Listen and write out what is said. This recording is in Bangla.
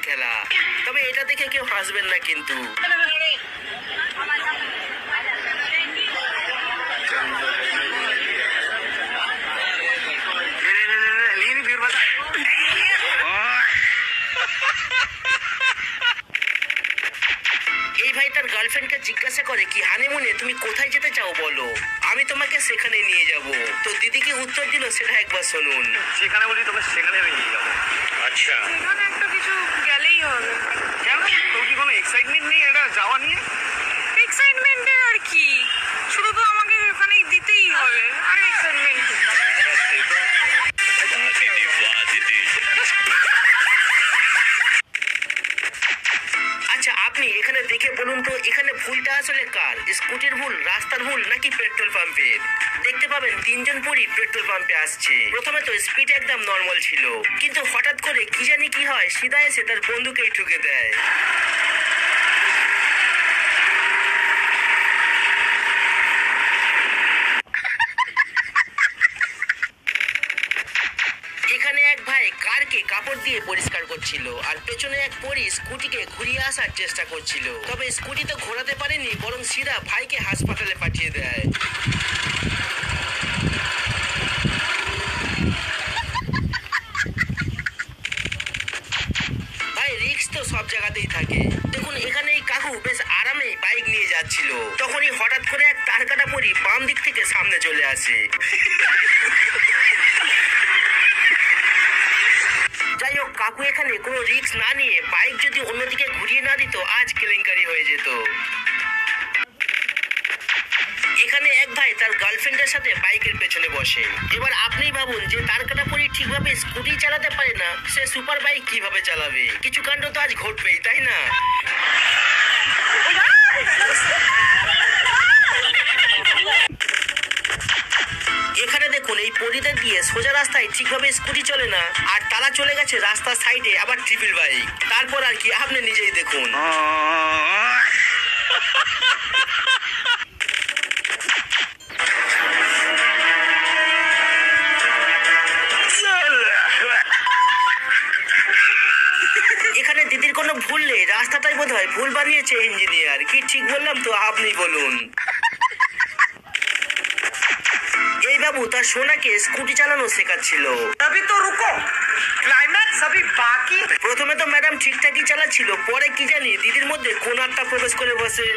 খেলা। তবে এটা দেখে কেউ হাসবেন না কিন্তু। এই ভাই তার গার্লফ্রেন্ডকে জিজ্ঞাসা করে কি হানিমুনে তুমি কোথায় যেতে চাও বলো, আমি তোমাকে সেখানে নিয়ে যাব। তো দিদি কি উত্তর দিল সেটা একবার শুনুন। যেখানে বলি তোকে সেখানে নিয়ে যাবো। আচ্ছা, সেখানে একটা কিছু গেলেই হবে। কেন, তোর কি কোনো এক্সাইটমেন্ট নেই এটা যাওয়া নিয়ে? এক্সাইটমেন্টে আর কি, শুধু তো আমাকে ওখানে দিতেই হবে। আর এক্সাইটমেন্ট আচ্ছা আপনি এখানে দেখে বলুন তো এখানে ভুলটা আসলে কার? স্কুটির ভুল, রাস্তার ভুল, নাকি পেট্রোল পাম্পের? দেখতে পাবেন তিনজন পরই পেট্রোল পাম্পে আসছে। প্রথমে তো স্পিড একদম নর্মাল ছিল, কিন্তু হঠাৎ করে কি জানি কি হয়, সিধা এসে তার বন্ধুকেই ঠুকে দেয়। এখানে এক ভাই কারকে কাপড় দিয়ে পরিষ্কার করছিল, আর পেছনে এক পরী স্কুটিকে ঘুরিয়ে আসার চেষ্টা করছিল। তবে স্কুটি তো ঘোরাতে পারেনি, বরং সিধা ভাইকে হাসপাতালে পাঠিয়ে দেয়। ভাই রিস্ক তো সব জায়গাতেই থাকে। দেখুন এখানে এই কাকু বেশ আরামে বাইক নিয়ে যাচ্ছিল, তখনই হঠাৎ করে এক তার কাটা পরী বাম দিক থেকে সামনে চলে আসে। যাই হোক, কাকু এখানে কোনো রিস্ক না নিয়ে বাইক যদি অন্যদিকে ঘুরিয়ে না দিত, আজ কেলেঙ্কারি হয়ে যেত। এখানে এক ভাই তার গার্লফ্রেন্ডের সাথে বাইকের পেছনে বসে। এবার আপনিই ভাবুন, যে তার কাটা পরি ঠিকভাবে স্কুটি চালাতে পারে না, সে সুপার বাইক কিভাবে চালাবে? কিছু কাণ্ড তো আজ ঘটবেই, তাই না? এখানে দেখুন এই পরিদের দিয়ে সোজা রাস্তায় ঠিকভাবে স্কুটি চলে না, আর তারা চলে গেছে রাস্তার সাইডে আবার ট্রিপল বাইক। তারপর আর কি, আপনি নিজেই দেখুন। এখানে দিদির কোনো ভুল নেই, রাস্তাটাই বোধ হয় ভুল বানিয়েছে ইঞ্জিনিয়ার। কি ঠিক বললাম তো? আপনি বলুন। এই বাবু তার সোনাকে স্কুটি চালানো শেখাচ্ছিল। अभी तो रुको, क्लाइमैक्स अभी बाकी। প্রথমে তো ম্যাডাম ঠিকঠাকই চালাচ্ছিল, পরে কি জানি দিদির মধ্যে কোন আত্মা প্রবেশ করে বসে।